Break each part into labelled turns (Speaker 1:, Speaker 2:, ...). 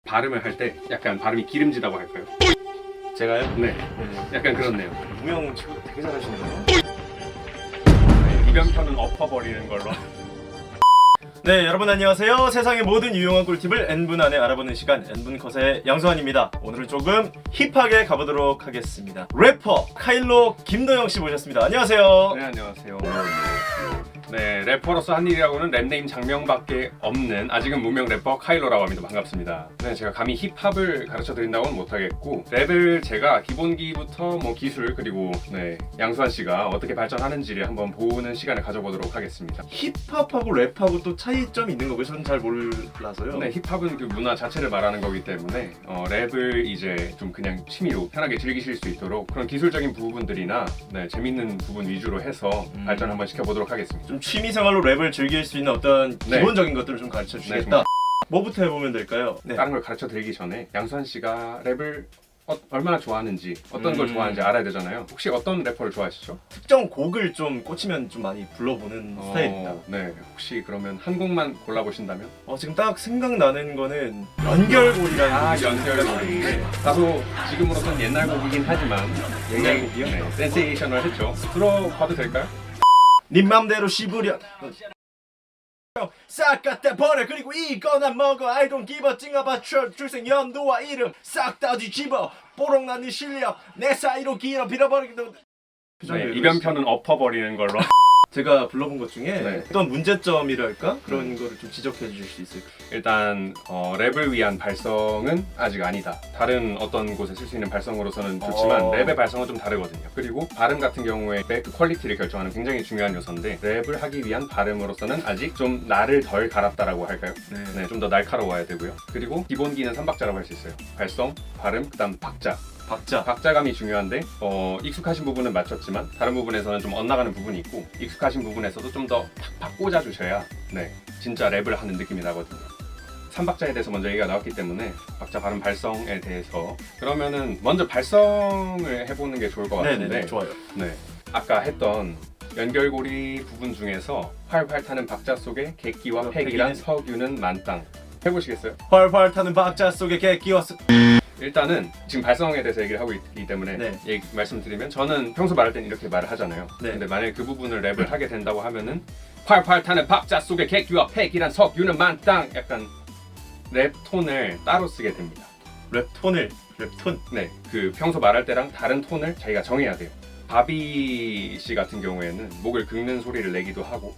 Speaker 1: 발음을 할 때 약간 발음이 기름지다고 할까요?
Speaker 2: 제가요?
Speaker 1: 네, 약간 그렇네요.
Speaker 2: 무명 친구 되게 잘하시네요.
Speaker 1: 이변편은 엎어버리는 걸로.
Speaker 2: 네, 여러분 안녕하세요. 세상의 모든 유용한 꿀팁을 N분 안에 알아보는 시간 N분컷의 양수환입니다. 오늘은 조금 힙하게 가보도록 하겠습니다. 래퍼 카일로 김도영 씨 모셨습니다. 안녕하세요.
Speaker 1: 네, 안녕하세요. 네, 래퍼로서 한 일이라고는 랩네임 장명밖에 없는 아직은 무명 래퍼 카일로라고 합니다. 반갑습니다. 네, 제가 감히 힙합을 가르쳐 드린다고는 못하겠고 랩을 제가 기본기부터 뭐 기술 그리고 네, 양수환 씨가 어떻게 발전하는지를 한번 보는 시간을 가져보도록 하겠습니다.
Speaker 2: 힙합하고 랩하고 또 차이점이 있는 거고요. 저는 잘 몰라서요.
Speaker 1: 네, 힙합은 그 문화 자체를 말하는 거기 때문에 랩을 이제 좀 그냥 취미로 편하게 즐기실 수 있도록 그런 기술적인 부분들이나 네, 재밌는 부분 위주로 해서 발전 한번 시켜보도록 하겠습니다.
Speaker 2: 좀 취미생활로 랩을 즐길 수 있는 어떤
Speaker 1: 네.
Speaker 2: 기본적인 것들을 좀 가르쳐 주시겠다. 뭐부터 해보면 될까요? 네.
Speaker 1: 다른 걸 가르쳐 드리기 전에 양수환 씨가 랩을 얼마나 좋아하는지 어떤 걸 좋아하는지 알아야 되잖아요. 혹시 어떤 래퍼를 좋아하시죠?
Speaker 2: 특정 곡을 좀 꽂히면 좀 많이 불러보는 스타일입니다.
Speaker 1: 네, 혹시 그러면 한 곡만 골라보신다면?
Speaker 2: 지금 딱 생각나는 거는 연결고리라는 곡이
Speaker 1: 연결고리.
Speaker 2: 네.
Speaker 1: 다소 지금으로서는 옛날 곡이긴 하지만
Speaker 2: 옛날 곡이요?
Speaker 1: 네, 센세이셔널했죠. 들어봐도 될까요?
Speaker 2: 네 맘대로 씹으려 싹 갖다 버려 그리고 이거나 먹어 I don't give a thing about 출생 연도와 이름 싹 다 뒤집어 뽀록난 네 실력 내 사이로 길어 빌어버리기도
Speaker 1: 네, 이변편은 엎어버리는 걸로.
Speaker 2: 제가 불러본 것 중에
Speaker 1: 네.
Speaker 2: 어떤 문제점이랄까? 그런 거를 좀 지적해 주실 수 있을까요?
Speaker 1: 일단 랩을 위한 발성은 아직 아니다. 다른 어떤 곳에 쓸 수 있는 발성으로서는 좋지만 랩의 발성은 좀 다르거든요. 그리고 발음 같은 경우에 그 퀄리티를 결정하는 굉장히 중요한 요소인데 랩을 하기 위한 발음으로서는 아직 좀 날을 덜 갈았다라고 할까요? 네, 좀 더 날카로워야 되고요. 그리고 기본기는 3박자라고 할 수 있어요. 발성, 발음, 그다음 박자. 박자감이 중요한데 익숙하신 부분은 맞췄지만 다른 부분에서는 좀 엇나가는 부분이 있고 익숙하신 부분에서도 좀 더 팍팍 꽂아주셔야 네, 진짜 랩을 하는 느낌이 나거든요. 3박자에 대해서 먼저 얘기가 나왔기 때문에 박자 발음 발성에 대해서 그러면은 먼저 발성을 해보는 게 좋을 것 같은데
Speaker 2: 네네 좋아요.
Speaker 1: 네, 아까 했던 연결고리 부분 중에서 활활 타는 박자 속에 객기와 팩이란 석유는 만땅 해보시겠어요?
Speaker 2: 활활 타는 박자 속에 객기와
Speaker 1: 일단은 지금 발성에 대해서 얘기를 하고 있기 때문에
Speaker 2: 네.
Speaker 1: 말씀드리면 저는 평소 말할 때는 이렇게 말을 하잖아요.
Speaker 2: 네.
Speaker 1: 근데 만약에 그 부분을 랩을 하게 된다고 하면은 활활 타는 박자 속에 객기와 팩이란 석유는 만땅 약간 랩 톤을 따로 쓰게 됩니다.
Speaker 2: 랩톤
Speaker 1: 네, 그 평소 말할 때랑 다른 톤을 자기가 정해야 돼요. 바비 씨 같은 경우에는 목을 긁는 소리를 내기도 하고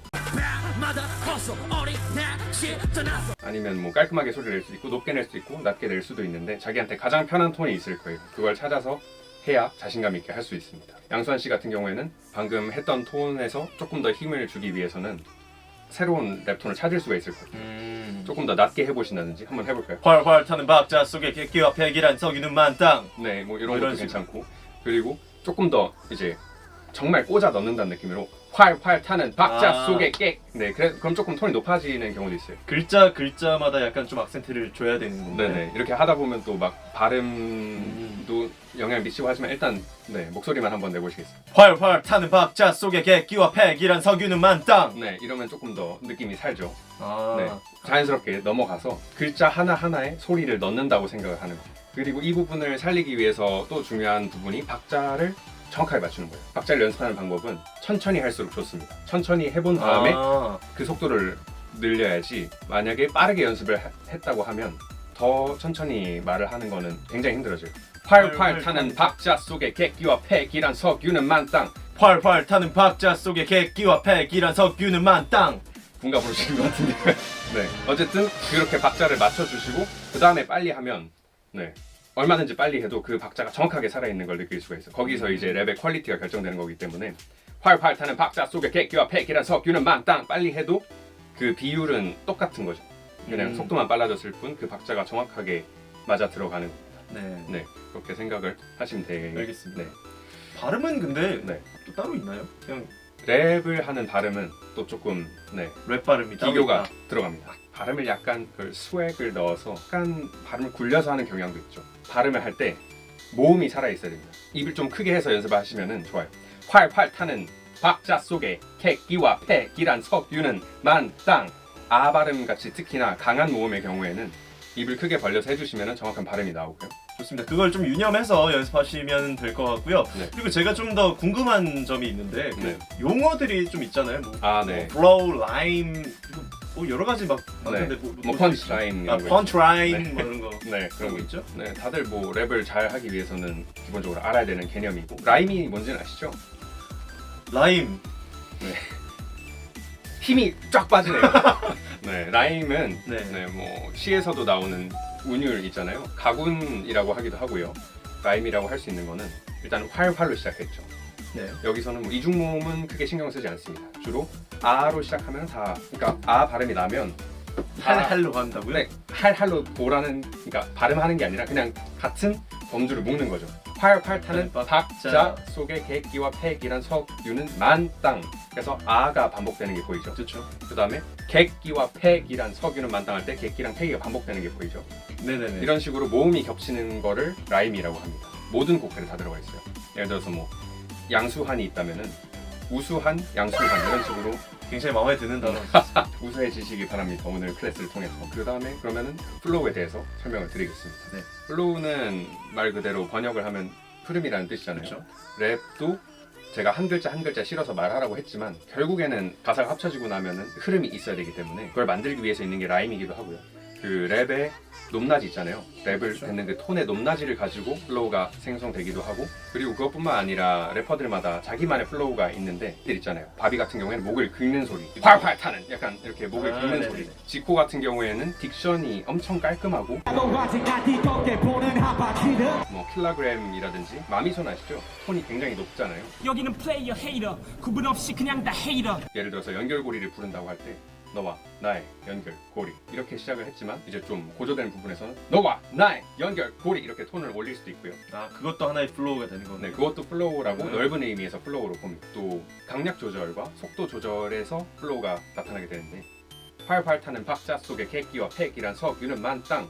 Speaker 1: 아니면 뭐 깔끔하게 소리를 낼 수도 있고 높게 낼 수도 있고 낮게 낼 수도 있는데 자기한테 가장 편한 톤이 있을 거예요. 그걸 찾아서 해야 자신감 있게 할 수 있습니다. 양수환 씨 같은 경우에는 방금 했던 톤에서 조금 더 힘을 주기 위해서는 새로운 랩톤을 찾을 수가 있을 거예요. 조금 더 낮게 해보신다든지 한번 해볼까요?
Speaker 2: 활활 타는 박자 속에 객기와 팩이란 석유는 만땅.
Speaker 1: 네, 뭐 이런
Speaker 2: 이런
Speaker 1: 것도
Speaker 2: 식으로.
Speaker 1: 괜찮고 그리고 조금 더 이제 정말 꽂아 넣는다는 느낌으로 활활 타는 박자 속에 객. 네, 그럼 조금 톤이 높아지는 경우도 있어요.
Speaker 2: 글자마다 약간 좀 악센트를 줘야 되는 건데.
Speaker 1: 네네, 이렇게 하다 보면 또 막 발음도 영향을 미치고 하지만 일단 네, 목소리만 한번 내보시겠어요?
Speaker 2: 활활 타는 박자 속에 객기와 팩이란 석유는 만땅.
Speaker 1: 네, 이러면 조금 더 느낌이 살죠.
Speaker 2: 아.
Speaker 1: 네, 자연스럽게 넘어가서 글자 하나하나에 소리를 넣는다고 생각을 하는 거예요. 그리고 이 부분을 살리기 위해서 또 중요한 부분이 박자를 정확하게 맞추는 거예요. 박자를 연습하는 방법은 천천히 할수록 좋습니다. 천천히 해본 다음에 그 속도를 늘려야지 만약에 빠르게 연습을 했다고 하면 더 천천히 말을 하는 거는 굉장히 힘들어져요. 활활 타는 박자 속에 객기와 팩이란 석유는 만땅.
Speaker 2: 활활 타는 박자 속에 객기와 팩이란 석유는 만땅.
Speaker 1: 분가 부르시는 것 같은데. 네, 어쨌든 그렇게 박자를 맞춰주시고 그 다음에 빨리 하면 네, 얼마든지 빨리 해도 그 박자가 정확하게 살아있는 걸 느낄 수가 있어요. 거기서 이제 랩의 퀄리티가 결정되는 거기 때문에 활활 타는 박자 속에 객기와 팩이란 석유는 만땅 빨리 해도 그 비율은 똑같은 거죠. 그냥 속도만 빨라졌을 뿐 그 박자가 정확하게 맞아 들어가는 겁니다.
Speaker 2: 네.
Speaker 1: 그렇게 생각을 하시면 되겠습니다.
Speaker 2: 알겠습니다.
Speaker 1: 네.
Speaker 2: 발음은 근데
Speaker 1: 네.
Speaker 2: 또 따로 있나요? 그냥
Speaker 1: 랩을 하는 발음은 또 조금
Speaker 2: 랩 발음이 따로
Speaker 1: 기교가
Speaker 2: 있다.
Speaker 1: 들어갑니다. 발음을 약간 그 스웩을 넣어서 약간 발음을 굴려서 하는 경향도 있죠. 발음을 할 때 모음이 살아있어야 됩니다. 입을 좀 크게 해서 연습하시면 좋아요. 활활 타는 박자 속에 객기와 팩이란 석유는 만땅. 아 발음 같이 특히나 강한 모음의 경우에는 입을 크게 벌려서 해주시면 정확한 발음이 나오고요.
Speaker 2: 좋습니다. 그걸 좀 유념해서 연습하시면 될 것 같고요.
Speaker 1: 네.
Speaker 2: 그리고 제가 좀 더 궁금한 점이 있는데 그
Speaker 1: 네.
Speaker 2: 용어들이 좀 있잖아요. 뭐,
Speaker 1: 네.
Speaker 2: flow, rhyme, 뭐 여러 가지 막
Speaker 1: 네.
Speaker 2: 많은데
Speaker 1: 뭐 펀치 라인 이런 거
Speaker 2: 펀치 라인
Speaker 1: 네.
Speaker 2: 뭐 이런 거.
Speaker 1: 네, 그런
Speaker 2: 그런
Speaker 1: 거
Speaker 2: 거
Speaker 1: 있죠.
Speaker 2: 있죠?
Speaker 1: 네, 다들 뭐 랩을 잘 하기 위해서는 기본적으로 알아야 되는 개념이고 라임이 뭔지는 아시죠?
Speaker 2: 라임.
Speaker 1: 힘이 쫙 빠지네요. 네, 라임은
Speaker 2: 네.
Speaker 1: 뭐 시에서도 나오는 운율 있잖아요. 가군이라고 하기도 하고요. 라임이라고 할 수 있는 거는 일단 활로 시작했죠.
Speaker 2: 네.
Speaker 1: 여기서는 뭐 이중모음은 크게 신경 쓰지 않습니다. 주로 아로 시작하면 다, 그러니까 아 발음이 나면
Speaker 2: 할로 한다고요?
Speaker 1: 네, 할로 보라는, 그러니까 발음하는 게 아니라 그냥 같은 범주를 묶는 거죠. 활타는 박자 속에 객기와 팩이란 석유는 만땅. 그래서 아가 반복되는 게 보이죠.
Speaker 2: 그렇죠.
Speaker 1: 그 다음에 객기와 팩이란 석유는 만땅할 때 객기랑 팩이가 반복되는 게 보이죠.
Speaker 2: 네네네.
Speaker 1: 이런 식으로 모음이 겹치는 거를 라임이라고 합니다. 모든 곡들에 다 들어가 있어요. 예를 들어서 뭐 양수한이 있다면은 우수한, 양수한 이런 식으로
Speaker 2: 굉장히 마음에 드는 단어.
Speaker 1: 우수해지시기 바랍니다. 오늘 클래스를 통해서. 그 다음에 그러면은 플로우에 대해서 설명을 드리겠습니다.
Speaker 2: 네.
Speaker 1: 플로우는 말 그대로 번역을 하면 흐름이라는 뜻이잖아요.
Speaker 2: 그렇죠.
Speaker 1: 랩도 제가 한 글자 한 글자 실어서 말하라고 했지만 결국에는 가사가 합쳐지고 나면은 흐름이 있어야 되기 때문에 그걸 만들기 위해서 있는 게 라임이기도 하고요. 그 랩의 높낮이 있잖아요. 랩을
Speaker 2: 그렇죠.
Speaker 1: 듣는 그 톤의 높낮이를 가지고 플로우가 생성되기도 하고, 그리고 그것뿐만 아니라 래퍼들마다 자기만의 플로우가 있는데 있잖아요. 바비 같은 경우에는 목을 긁는 소리, 활활 타는 약간 이렇게 목을 긁는
Speaker 2: 네네네.
Speaker 1: 소리. 지코 같은 경우에는 딕션이 엄청 깔끔하고 뭐 킬로그램이라든지 마미손 아시죠? 톤이 굉장히 높잖아요.
Speaker 3: 여기는 플레이어 헤이터 구분 없이 그냥 다 헤이터.
Speaker 1: 예를 들어서 연결고리를 부른다고 할 때 너와 나의 연결고리 이렇게 시작을 했지만 이제 좀 고조되는 부분에서는 너와 나의 연결고리 이렇게 톤을 올릴 수도 있고요.
Speaker 2: 아 그것도 하나의 플로우가 되는 거네요.
Speaker 1: 네, 그것도 플로우라고
Speaker 2: 네.
Speaker 1: 넓은 의미에서 플로우로 봅니다. 또 강약 조절과 속도 조절에서 플로우가 나타나게 되는데 활활 타는 박자 속에 객기와 팩이란 석유는 만땅.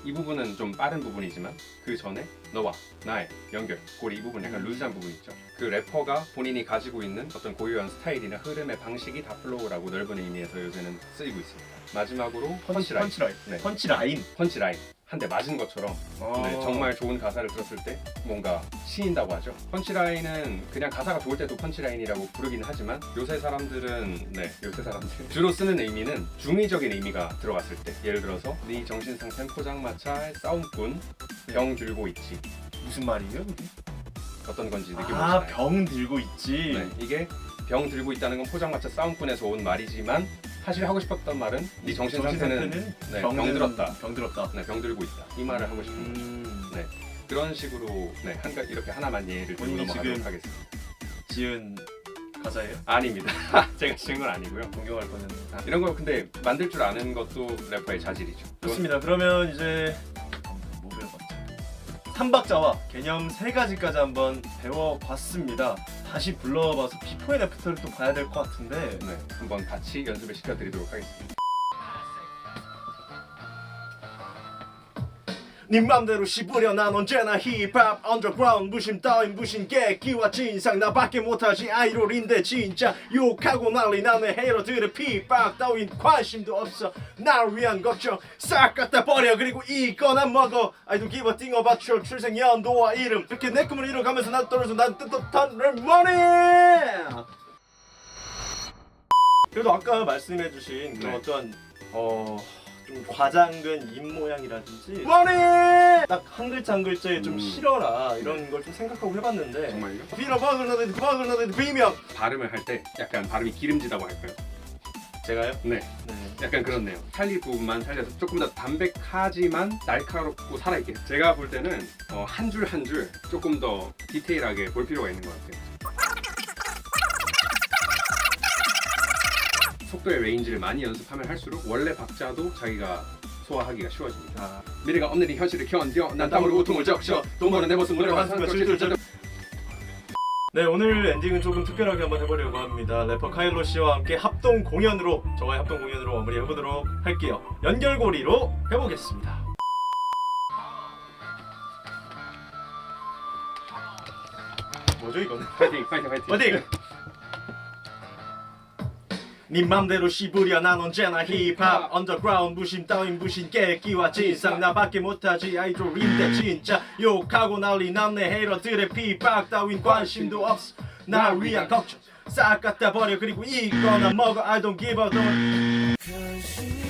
Speaker 1: 이 부분은 좀 빠른 부분이지만 그 전에 너와 나의 연결고리 이 부분 약간 루즈한 부분 있죠. 그 래퍼가 본인이 가지고 있는 어떤 고유한 스타일이나 흐름의 방식이 다 플로우라고 넓은 의미에서 요새는 쓰이고 있습니다. 마지막으로 펀치라인. 네.
Speaker 2: 펀치라인.
Speaker 1: 펀치라인. 한 대 맞은 것처럼 네, 정말 좋은 가사를 들었을 때 뭔가 시인다고 하죠. 펀치라인은 그냥 가사가 좋을 때도 펀치라인이라고 부르기는 하지만 요새 사람들 주로 쓰는 의미는 중의적인 의미가 들어갔을 때, 예를 들어서 네 정신 상태는 포장마차의 싸움꾼 병 들고 있지.
Speaker 2: 무슨 말이에요? 그게?
Speaker 1: 어떤 건지
Speaker 2: 아
Speaker 1: 느껴보시나요?
Speaker 2: 병 들고 있지.
Speaker 1: 네, 이게 병 들고 있다는 건 포장마차 싸움꾼에서 온 말이지만 사실 하고 싶었던 말은 네 정신 상태는 네, 병 들었다.
Speaker 2: 병 들었다.
Speaker 1: 네, 병 들고 있다. 이 말을 하고 싶은 거죠. 네, 그런 식으로 네, 이렇게 하나만 예를 들고
Speaker 2: 본인이
Speaker 1: 넘어가도록
Speaker 2: 지금
Speaker 1: 하겠습니다.
Speaker 2: 지은 가사예요?
Speaker 1: 아닙니다. 제가 지은 건 아니고요.
Speaker 2: 존경할 뻔했네.
Speaker 1: 이런 거 근데 만들 줄 아는 것도 래퍼의 자질이죠.
Speaker 2: 좋습니다. 그러면 이제 뭐 배워봤죠? 3박자와 개념 3가지까지 한번 배워봤습니다. 다시 불러봐서 비포 앤 애프터를 또 봐야 될 것 같은데
Speaker 1: 네, 한번 같이 연습을 시켜드리도록 하겠습니다.
Speaker 2: 네 맘대로 씹으려 난 언제나 힙합 언더그라운드 부심 따윈 부신 깨끼와 진상 나밖에 못하지 아이돌인데 진짜 욕하고 난리 나네 헤이러들의 핍박 따윈 관심도 없어 나를 위한 걱정 싹 갖다 버려 그리고 이거나 먹어 I don't give a thing about your 출생 연도와 이름 이렇게 내 꿈을 이뤄가면서 난 떨어져 난 뜻뜻한 money. 그래도 아까 말씀해주신 그런
Speaker 1: 네.
Speaker 2: 어떤 좀 과장된 입 모양이라든지 머리 딱 한 글자 한 글자에 좀 실어라 이런 걸 좀 생각하고 해봤는데
Speaker 1: 정말요?
Speaker 2: 비너버글 나데드 비명
Speaker 1: 발음을 할 때 약간 발음이 기름지다고 할까요?
Speaker 2: 제가요?
Speaker 1: 네,
Speaker 2: 네.
Speaker 1: 약간 그렇네요. 살릴 부분만 살려서 조금 더 담백하지만 날카롭고 살아있게. 제가 볼 때는 한 줄 한 줄 조금 더 디테일하게 볼 필요가 있는 것 같아요. 속도의 레인지를 많이 연습하면 할수록 원래 박자도 자기가 소화하기가 쉬워집니다. 미래가 없는 이 현실을 견뎌 난 땀으로 고통을 적셔 돈 버는 내 모습 무려 환상과 질질.
Speaker 2: 네 오늘 엔딩은 조금 특별하게 한번 해보려고 합니다. 래퍼 카일로 씨와 함께 합동 공연으로 저와의 합동 공연으로 마무리해보도록 할게요. 연결고리로 해보겠습니다. 뭐죠 이거는?
Speaker 1: 파이팅 파이팅 파이팅.
Speaker 2: 파이팅! 네 맘대로 씹으려 난 언제나 힙합 언더그라운드 부심 따윈 부심 깨끼와 진상 나밖에 못하지 아이돌인데 진짜 욕하고 난리 났네 헤이러들의 핍박 따윈 관심도 없어 날 위한 걱정 싹 갖다 버려 그리고 이거나 먹어 I don't give a damn